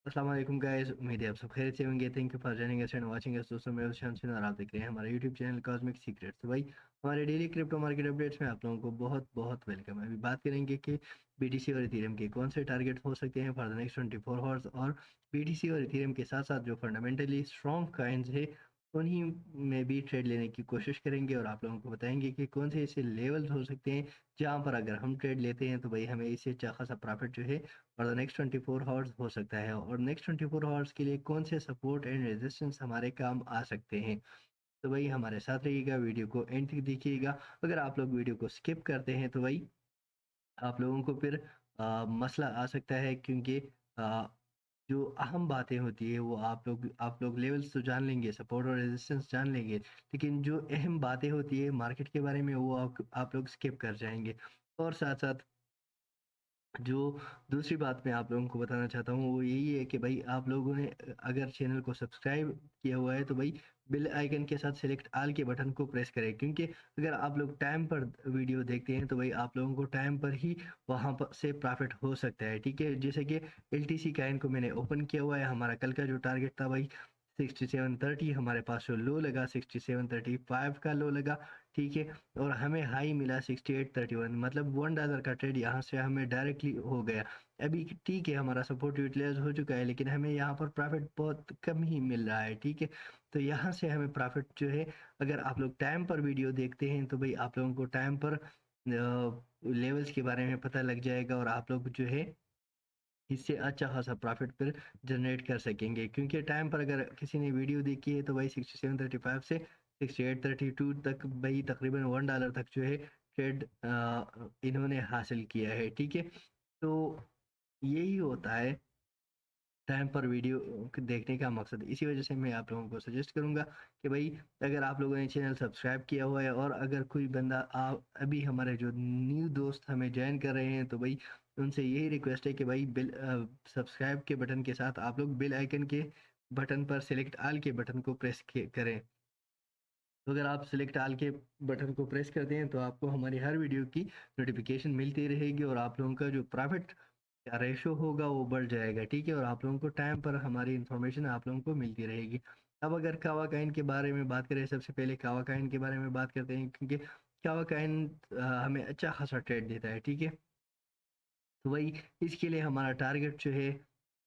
अस्सलाम वालेकुम गाइस, उम्मीद है आप सब खैरियत से होंगे। Thank you for joining us and watching us. दोस्तों मैं शमशीन और आप देख रहे हैं हमारा यूट्यूब चैनल कॉस्मिक सीक्रेट्स। तो भाई हमारे डेली क्रिप्टो मार्केट अपडेट्स में आप लोगों को बहुत बहुत वेलकम है। अभी बात करेंगे कि बीटीसी और इथेरियम के कौन से टारगेट हो सकते हैं फॉर द नेक्स्ट 24 आवर्स, और बीटीसी और इथेरियम के साथ साथ जो फंडामेंटली स्ट्रॉन्ग कॉइन्स है उन्हीं में भी ट्रेड लेने की कोशिश करेंगे और आप लोगों को बताएंगे कि कौन से ऐसे लेवल्स हो सकते हैं जहां पर अगर हम ट्रेड लेते हैं तो भाई हमें इससे अच्छा खासा प्रॉफिट जो है और द नेक्स्ट 24 आवर्स हो सकता है। और नेक्स्ट 24 आवर्स के लिए कौन से सपोर्ट एंड रेजिस्टेंस हमारे काम आ सकते हैं। तो भाई हमारे साथ रहिएगा, वीडियो को एंड तक देखिएगा। अगर आप लोग वीडियो को स्किप करते हैं तो भाई आप लोगों को फिर मसला आ सकता है, क्योंकि अ, जो अहम बातें होती है वो आप लोग लेवल्स तो जान लेंगे, सपोर्ट और रेजिस्टेंस जान लेंगे, लेकिन जो अहम बातें होती है मार्केट के बारे में वो आप लोग स्किप कर जाएंगे। और साथ साथ जो दूसरी बात मैं आप लोगों को बताना चाहता हूँ वो यही है कि भाई आप लोगों ने अगर चैनल को सब्सक्राइब किया हुआ है तो भाई बेल आइकन के साथ सेलेक्ट ऑल के बटन को प्रेस करें, क्योंकि अगर आप लोग टाइम पर वीडियो देखते हैं तो भाई आप लोगों को टाइम पर ही वहां पर से प्रॉफिट हो सकता है। ठीक है, जैसे कि एलटीसी काइन को मैंने ओपन किया हुआ है, हमारा कल का जो टारगेट था भाई 6730, हमारे पास जो लो लगा 6735 का लो लगा। ठीक है, और हमें हाई मिला 6831, मतलब $1 का ट्रेड यहाँ से हमें डायरेक्टली हो गया। अभी ठीक है, हमारा सपोर्ट यूटिलाइज हो चुका है, लेकिन हमें यहाँ पर प्रॉफिट बहुत कम ही मिल रहा है। ठीक है, तो यहाँ से हमें प्रॉफिट जो है, अगर आप लोग टाइम पर वीडियो देखते हैं तो भाई आप लोगों को टाइम पर लेवल्स के बारे में पता लग जाएगा और आप लोग जो है इससे अच्छा खासा प्रॉफिट फिर जनरेट कर सकेंगे। क्योंकि टाइम पर अगर किसी ने वीडियो देखी है तो भाई 6735 से 6832 तक भाई तकरीबन $1 तक जो है ट्रेड इन्होंने हासिल किया है। ठीक है, तो यही होता है टाइम पर वीडियो देखने का मकसद। इसी वजह से मैं आप लोगों को सजेस्ट करूंगा कि भाई अगर आप लोगों ने चैनल सब्सक्राइब किया हुआ है और अगर कोई बंदा अभी हमारे जो न्यू दोस्त हमें ज्वाइन कर रहे हैं तो भाई उनसे यही रिक्वेस्ट है कि भाई बिल सब्सक्राइब के बटन के साथ आप लोग बेल आइकन के बटन पर सिलेक्ट आल के बटन को प्रेस करें। तो अगर आप सिलेक्ट आल के बटन को प्रेस करते हैं तो आपको हमारी हर वीडियो की नोटिफिकेशन मिलती रहेगी और आप लोगों का जो प्रॉफिट का रेशो होगा वो बढ़ जाएगा। ठीक है, और आप लोगों को टाइम पर हमारी इन्फॉर्मेशन आप लोगों को मिलती रहेगी। अब अगर कावा काइन के बारे में बात करें, सबसे पहले कावा काइन के बारे में बात करते हैं, क्योंकि कावा काइन हमें अच्छा खासा ट्रेड देता है। ठीक है, तो वही इसके लिए हमारा टारगेट जो है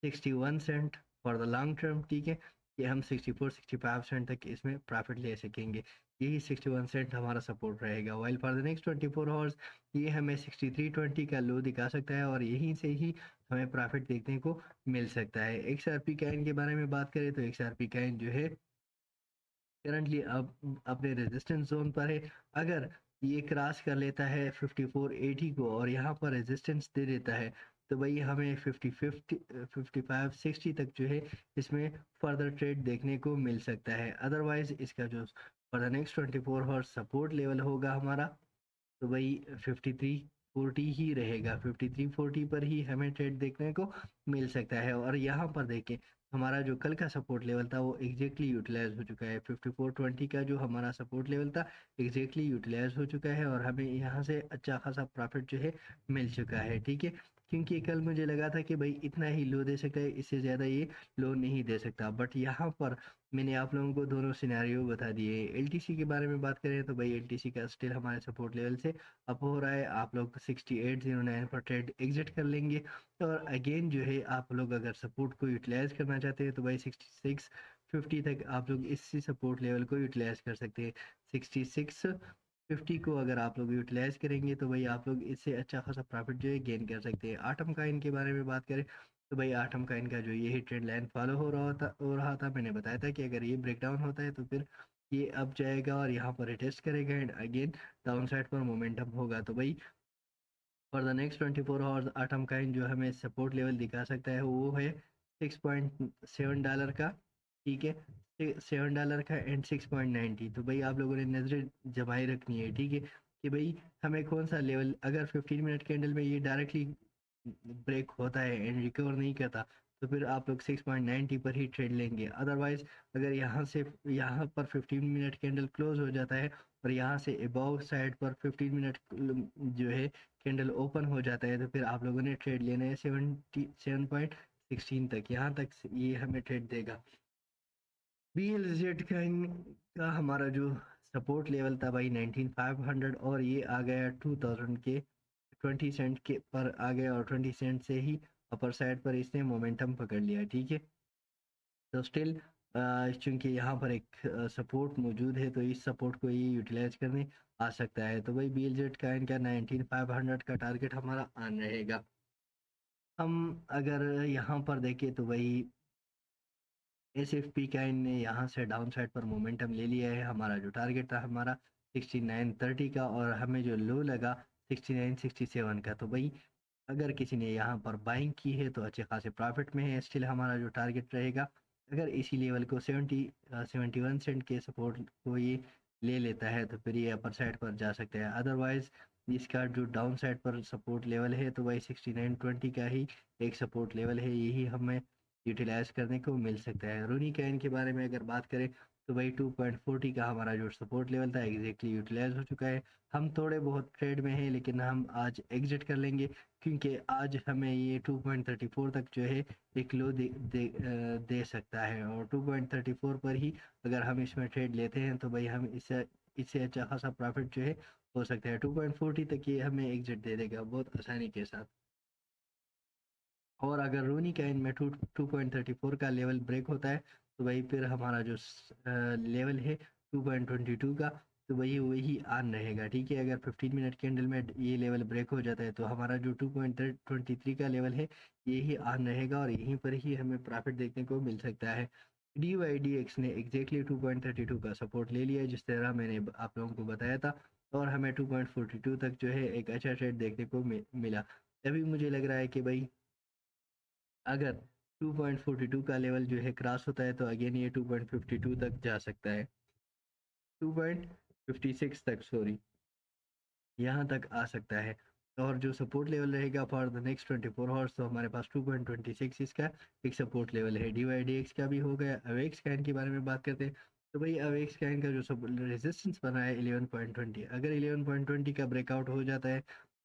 61 sent for the long term. ठीक है, कि हम 64-65 सेंट तक इसमें प्रॉफिट ले सकेंगे। यही 61 सेंट हमारा सपोर्ट रहेगा। While for the next 24 hours ये हमें 6320 का लो दिखा सकता है और यहीं से ही हमें प्रॉफिट देखने को मिल सकता है। एक्सआरपी काइन के बारे में बात करें तो एक्सआरपी काइन जो है करंटली अब अपने रेजिस्टेंस जोन पर है। अगर ये क्रॉस कर लेता है 5480 को और यहाँ पर रेजिस्टेंस दे देता है तो भाई हमें 5560 तक जो है इसमें फर्दर ट्रेड देखने को मिल सकता है। अदरवाइज इसका जो for the next 24 hour support level होगा हमारा तो भाई 5340 ही रहेगा। 5340 पर ही हमें ट्रेड देखने को मिल सकता है। और यहाँ पर देखें, हमारा जो कल का सपोर्ट लेवल था वो एग्जैक्टली यूटिलाइज हो चुका है। 5420 का जो हमारा सपोर्ट लेवल था एग्जैक्टली यूटिलाइज हो चुका है और हमें यहाँ से अच्छा खासा प्रॉफिट जो है मिल चुका है। ठीक है, क्योंकि कल मुझे लगा था कि भाई इतना ही लो दे सकता है, इससे ज़्यादा ये लो नहीं दे सकता, बट यहाँ पर मैंने आप लोगों को दोनों सिनेरियो बता दिए। एलटीसी के बारे में बात करें तो भाई एलटीसी का स्टिल हमारे सपोर्ट लेवल से अप हो रहा है। आप लोग 6809 पर ट्रेड एग्जिट कर लेंगे और अगेन जो है आप लोग अगर सपोर्ट को यूटिलाइज करना चाहते हैं तो भाई 6650 तक आप लोग इसी सपोर्ट लेवल को यूटिलाइज कर सकते हैं। 6650 को अगर आप लोग यूटिलाइज करेंगे तो भाई आप लोग इससे अच्छा खासा प्रॉफिट जो है गेन कर सकते हैं। आटम काइन के बारे में बात करें तो भाई आटम काइन का जो यही ट्रेंड लाइन फॉलो हो रहा था मैंने बताया था कि अगर ये ब्रेकडाउन होता है तो फिर ये अप जाएगा और यहाँ पर टेस्ट करेगा एंड अगेन डाउन साइड पर मोमेंटम होगा। तो भाई फॉर द नेक्स्ट 24 आवर्स आटम काइन जो हमें सपोर्ट लेवल दिखा सकता है वो है $6.7 का। ठीक है, $7 का एंड 6.90। तो भाई आप लोगों ने नजरें जमाई रखनी है। ठीक है, कि भाई हमें कौन सा लेवल, अगर 15 मिनट कैंडल में ये डायरेक्टली ब्रेक होता है एंड रिकवर नहीं करता तो फिर आप लोग 6.90 पर ही ट्रेड लेंगे। अदरवाइज अगर यहाँ पर 15 मिनट कैंडल क्लोज हो जाता है और यहाँ से अबव साइड पर 15 मिनट जो है कैंडल ओपन हो जाता है तो फिर आप लोगों ने ट्रेड लेना है 16 तक, यहाँ तक ये हमें ट्रेड देगा। BLZ का हमारा जो सपोर्ट लेवल था भाई 19500, और ये आ गया 2000 के 20 सेंट के पर आ गया, और 20 सेंट से ही अपर साइड पर इसने मोमेंटम पकड़ लिया, ठीक है। तो स्टिल चूंकि यहाँ पर एक सपोर्ट मौजूद है, तो इस सपोर्ट को ये यूटिलाइज करने आ सकता है। तो भाई BLZ का इनका 19500 का टारगेट हमारा ऑन रहेगा। हम अगर यहाँ पर देखें तो भाई SFP का इनने यहाँ से डाउन साइड पर मोमेंटम ले लिया है। हमारा जो टारगेट था हमारा 6930 का, और हमें जो लो लगा 6967 का। तो भाई अगर किसी ने यहाँ पर बाइंग की है तो अच्छे खासे प्रॉफिट में है। स्टिल हमारा जो टारगेट रहेगा, अगर इसी लेवल को 71 सेंट के सपोर्ट को ये ले लेता है तो फिर ये अपर साइड पर जा सकता है। अदरवाइज इसका जो डाउन साइड पर सपोर्ट लेवल है तो भाई 6920 का ही एक सपोर्ट लेवल है, यही हमें यूटिलाइज करने को मिल सकता है। रूनी कैन के बारे में अगर बात करें तो भाई 2.40 का हमारा जो सपोर्ट लेवल था एग्जैक्टली यूटिलाइज हो चुका है। हम थोड़े बहुत ट्रेड में हैं, लेकिन हम आज एग्जिट कर लेंगे, क्योंकि आज हमें ये 2.34 तक जो है एक लो दे सकता है, और 2.34 पर ही अगर हम इसमें ट्रेड लेते हैं तो भाई हम इससे इससे अच्छा खासा प्रॉफिट जो है हो सकता है। 2.40 तक ये हमें एग्जिट दे देगा बहुत आसानी के साथ। और अगर रोनी कैन में 2.34 का लेवल ब्रेक होता है तो वही फिर हमारा जो लेवल है 2.22 का, तो वही ऑन रहेगा, ठीक है। अगर 15 मिनट कैंडल में ये लेवल ब्रेक हो जाता है तो हमारा जो 2.23 का लेवल है यही ऑन रहेगा, और यहीं पर ही हमें प्रॉफिट देखने को मिल सकता है। DYDX ने एग्जैक्टली 2.32 का सपोर्ट ले लिया, जिस तरह मैंने आप लोगों को बताया था, और हमें 2.42 तक जो है एक अच्छा ट्रेड देखने को मिला। तभी मुझे लग रहा है कि भाई अगर 2.42 का लेवल जो है क्रॉस होता है तो अगेन ये 2.52 तक जा सकता है, 2.56 तक, सॉरी, यहाँ तक आ सकता है। और जो सपोर्ट लेवल रहेगा फॉर द नेक्स्ट 24 आवर्स, तो हमारे पास 2.26 इसका एक सपोर्ट लेवल है। DYDX का भी हो गया। अवेक्स कैन के बारे में बात करते हैं तो भाई अवेक्स कैन का जो सब रेजिस्टेंस बना है 11.20, अगर 11.20 का ब्रेकआउट हो जाता है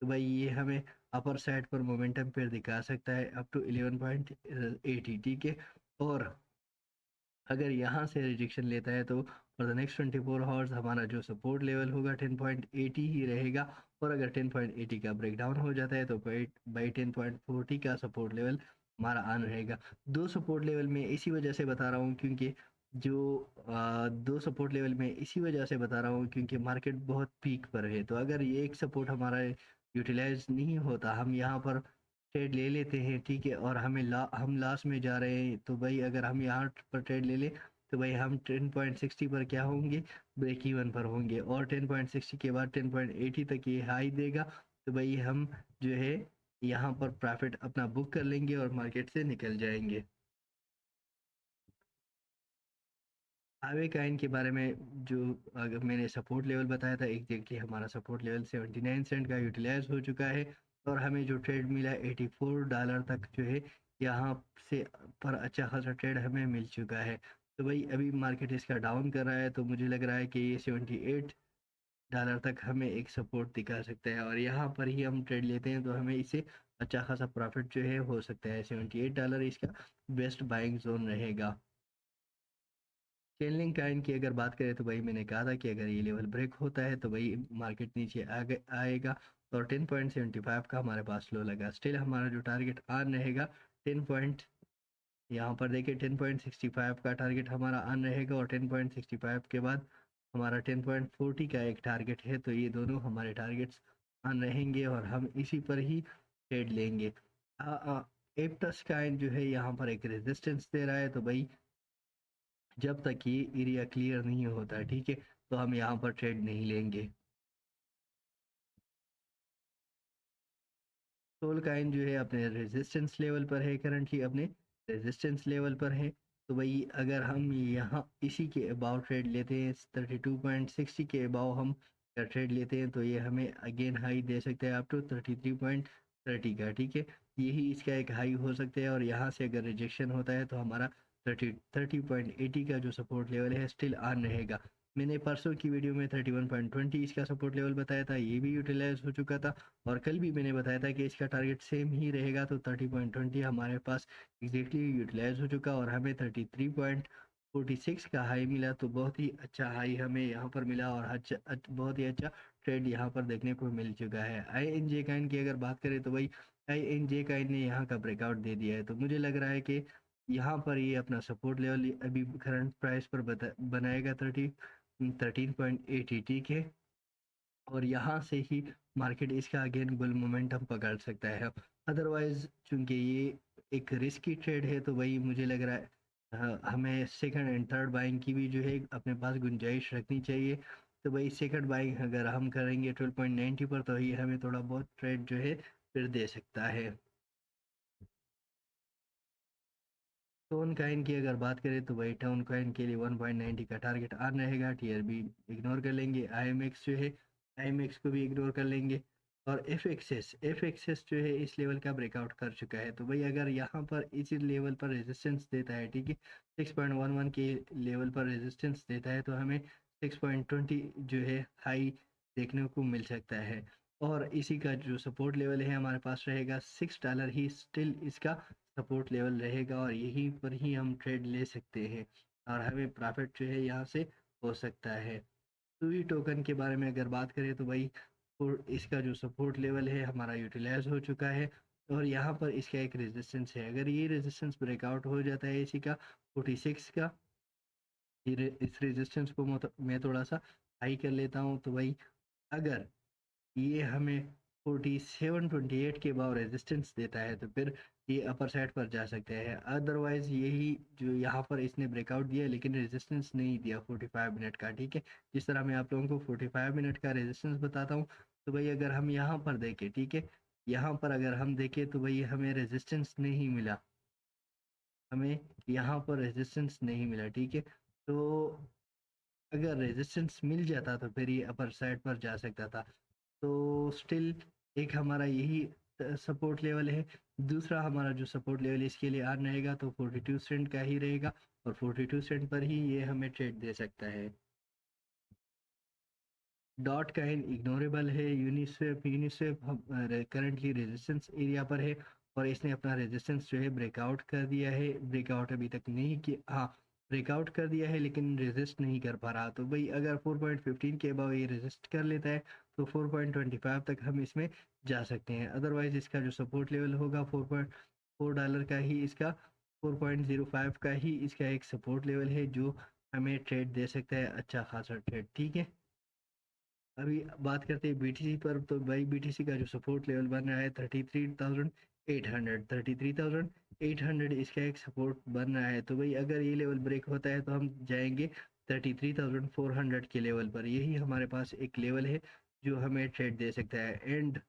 तो भाई ये हमें अपर साइड पर मोमेंटम फिर दिखा सकता है अप टू 11.80, ठीक है। और अगर यहाँ से रिजेक्शन लेता है तो फॉर द नेक्स्ट 24 आवर्स हमारा जो सपोर्ट लेवल होगा 10.80 ही रहेगा, और अगर 10.80 का ब्रेकडाउन हो जाता है तो बाई 10.40 का सपोर्ट लेवल हमारा ऑन रहेगा। दो सपोर्ट लेवल में इसी वजह से बता रहा हूँ क्योंकि दो सपोर्ट लेवल में इसी वजह से बता रहा हूँ क्योंकि मार्केट बहुत पीक पर है। तो अगर ये एक सपोर्ट हमारा यूटिलाइज नहीं होता, हम यहाँ पर ट्रेड ले लेते हैं, ठीक है, और हम लॉस में जा रहे हैं, तो भाई अगर हम यहाँ पर ट्रेड ले लें तो भाई हम 10.60 पर क्या होंगे, ब्रेक इवन पर होंगे, और 10.60 के बाद 10.80 तक ये हाई देगा, तो भाई हम जो है यहाँ पर प्रॉफिट अपना बुक कर लेंगे और मार्केट से निकल जाएंगे। हावे काइन के बारे में जो अगर मैंने सपोर्ट लेवल बताया था एग्जैक्टली हमारा सपोर्ट लेवल 79 सेंट का यूटिलाइज हो चुका है, और हमें जो ट्रेड मिला $84 तक जो है यहाँ से पर अच्छा खासा ट्रेड हमें मिल चुका है। तो भाई अभी मार्केट इसका डाउन कर रहा है, तो मुझे लग रहा है कि ये $78 तक हमें एक सपोर्ट दिखा सकता है, और यहाँ पर ही हम ट्रेड लेते हैं तो हमें इसे अच्छा खासा प्रॉफिट जो है हो सकता है। $78 इसका बेस्ट बाइंग जोन रहेगा। चेनलिंग काइन की अगर बात करें तो भाई मैंने कहा था कि अगर ये लेवल ब्रेक होता है तो भाई मार्केट नीचे आएगा, और 10.75 का हमारे पास लो लगा। स्टिल हमारा जो टारगेट ऑन रहेगा 10 पॉइंट, यहाँ पर देखिए 10.65 का टारगेट हमारा ऑन रहेगा, और 10.65 के बाद हमारा 10.40 का एक टारगेट है, तो ये दोनों हमारे टारगेट्स ऑन रहेंगे और हम इसी पर ही ट्रेड लेंगे। एप्टस काइन जो है यहाँ पर एक रेजिस्टेंस दे रहा है, तो भाई जब तक ये एरिया क्लियर नहीं होता, ठीक है, तो हम यहाँ पर ट्रेड नहीं लेंगे। सोल काइन जो है अपने रेजिस्टेंस लेवल पर है, करंटली अपने रेजिस्टेंस लेवल पर है, तो भाई अगर हम यहाँ इसी के अबाउ ट्रेड लेते हैं 32.60 के अबाउ हम ट्रेड लेते हैं तो ये हमें अगेन हाई दे सकता है अप टू 33.30 का, ठीक है। यही इसका एक हाई हो सकता है, और यहाँ से अगर रिजेक्शन होता है तो हमारा 30.80 का जो सपोर्ट लेवल है स्टिल ऑन रहेगा। मैंने परसों की वीडियो में 31.20 इसका सपोर्ट लेवल बताया था, ये भी यूटिलाइज हो चुका था। और कल भी मैंने बताया था कि इसका टारगेट सेम ही रहेगा, तो 30.20 हमारे पास एग्जैक्टली यूटिलाइज हो चुका और हमें 33.46 का हाई मिला। तो बहुत ही अच्छा हाई हमें यहाँ पर मिला और बहुत ही अच्छा ट्रेड यहाँ पर देखने को मिल चुका है। INJ काइन की अगर बात करें तो भाई INJ काइन ने यहाँ का ब्रेकआउट दे दिया है, तो मुझे लग रहा है कि यहाँ पर ये अपना सपोर्ट लेवल अभी करंट प्राइस पर बनाएगा 13.80 के, और यहाँ से ही मार्केट इसका अगेन बुल मोमेंटम पकड़ सकता है। अदरवाइज चूंकि ये एक रिस्की ट्रेड है, तो वही मुझे लग रहा है हमें सेकंड एंड थर्ड बाइंग की भी जो है अपने पास गुंजाइश रखनी चाहिए। तो भाई सेकंड बाइंग अगर हम करेंगे 12.90 पर, तो ये हमें थोड़ा बहुत ट्रेड जो है फिर दे सकता है। टोन काइन की अगर बात करें तो भाई टोन काइन के लिए 1.90 का टारगेट आन रहेगा। TRB इग्नोर कर लेंगे, IMX जो है IMX को भी इग्नोर कर लेंगे। और एफ एक्सेस जो है इस लेवल का ब्रेकआउट कर चुका है, तो भाई अगर यहाँ पर इसी लेवल पर रेजिस्टेंस देता है, ठीक है, 6.11 के लेवल पर रेजिस्टेंस देता है, तो हमें 6.20 जो है हाई देखने को मिल सकता है। और इसी का जो सपोर्ट लेवल है हमारे पास रहेगा $6 ही स्टिल इसका सपोर्ट लेवल रहेगा, और यहीं पर ही हम ट्रेड ले सकते हैं और हमें प्रॉफिट जो है यहाँ से हो सकता है। सुई टोकन के बारे में अगर बात करें तो भाई इसका जो सपोर्ट लेवल है हमारा यूटिलाइज हो चुका है, और यहाँ पर इसका एक रेजिस्टेंस है। अगर ये रेजिस्टेंस ब्रेकआउट हो जाता है इसी का 46 का, इस रेजिस्टेंस को मैं थोड़ा सा हाई कर लेता हूँ, तो भाई अगर ये हमें 47.28 के भाव रेजिस्टेंस देता है, तो फिर ये अपर साइड पर जा सकते हैं। अदरवाइज यही जो यहाँ पर इसने ब्रेकआउट दिया लेकिन रेजिस्टेंस नहीं दिया 45 मिनट का, ठीक है। जिस तरह मैं आप लोगों को 45 मिनट का रेजिस्टेंस बताता हूँ, तो भाई अगर हम यहाँ पर देखें, ठीक है, यहाँ पर अगर हम देखें तो भाई हमें रेजिस्टेंस नहीं मिला, हमें यहाँ पर रेजिस्टेंस नहीं मिला, ठीक है। तो अगर रेजिस्टेंस मिल जाता तो फिर ये अपर साइड पर जा सकता था। तो स्टिल एक हमारा यही सपोर्ट लेवल है। दूसरा हमारा जो सपोर्ट लेवल इसके लिए आन रहेगा तो 42 सेंट का ही रहेगा, और 42 सेंट पर ही ये हमें ट्रेड दे सकता है। डॉट काइन इग्नोरेबल है। यूनिस्वेप यूनिस्वेप करंटली रेजिस्टेंस एरिया पर है, और इसने अपना रेजिस्टेंस जो है ब्रेकआउट कर दिया है। ब्रेकआउट अभी तक नहीं किया, हाँ, ब्रेकआउट कर दिया है लेकिन रेजिस्ट नहीं कर पा रहा। तो भाई अगर 4.15 के अबाव ये रेजिस्ट कर लेता है तो 4.25 तक हम इसमें जा सकते हैं। अदरवाइज इसका जो सपोर्ट लेवल होगा $4.4 का ही, इसका 4.05 का ही इसका एक सपोर्ट लेवल है, जो हमें ट्रेड दे सकता है, अच्छा खासा ट्रेड, ठीक है। अभी बात करते हैं BTC पर, तो भाई BTC का जो सपोर्ट लेवल बन रहा है 33,800 इसका एक सपोर्ट बन रहा है। तो भाई अगर ये लेवल ब्रेक होता है तो हम जाएंगे 33,400 के लेवल पर। यही हमारे पास एक लेवल है जो हमें ट्रेड दे सकता है। एंड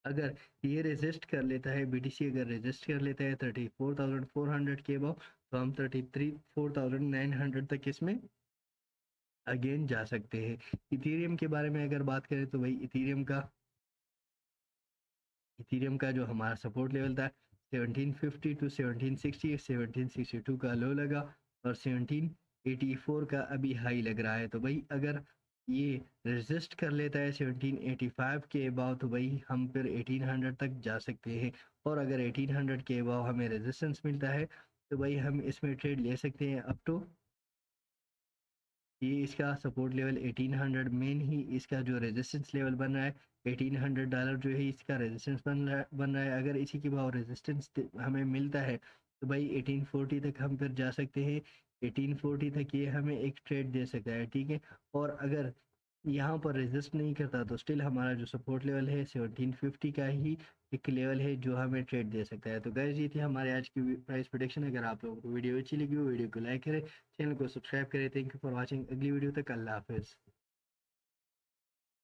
अगर ये रेजिस्ट कर लेता है, BTC अगर रेजिस्ट कर लेता है 34,400 के अबव, तो हम 34,900 तक इसमें अगेन जा सकते हैं। इथीरियम के बारे में अगर बात करें तो भाई इथीरियम का जो हमारा सपोर्ट लेवल था 1750 टू 1760, 1762 का लो लगा, और 1784 का अभी हाई लग रहा है। तो भाई अगर ये रेजिस्ट कर लेता है 1785 के अबाव, तो भाई हम फिर 1800 तक जा सकते हैं। और अगर 1800 के अबाव हमें रेजिस्टेंस मिलता है, तो भाई हम इसमें ट्रेड ले सकते हैं अप टू, ये इसका सपोर्ट लेवल 1800 मेन ही इसका जो रेजिस्टेंस लेवल बन रहा है। $1800 जो है इसका रेजिस्टेंस बन रहा है। अगर इसी के भाव रेजिस्टेंस हमें मिलता है, तो भाई 1840 तक हम फिर जा सकते हैं। 1840 तक ये हमें एक ट्रेड दे सकता है, ठीक है। और अगर यहाँ पर रेजिस्ट नहीं करता तो स्टिल हमारा जो सपोर्ट लेवल है 1750 का ही एक लेवल है जो हमें ट्रेड दे सकता है। तो गाइस ये थी हमारे आज की प्राइस प्रोडिक्शन। अगर आप लोगों को वीडियो अच्छी लगी हो, वीडियो को लाइक करें, चैनल को सब्सक्राइब करें। Thank you for watching. अगली वीडियो तक अल्लाह हाफिज़।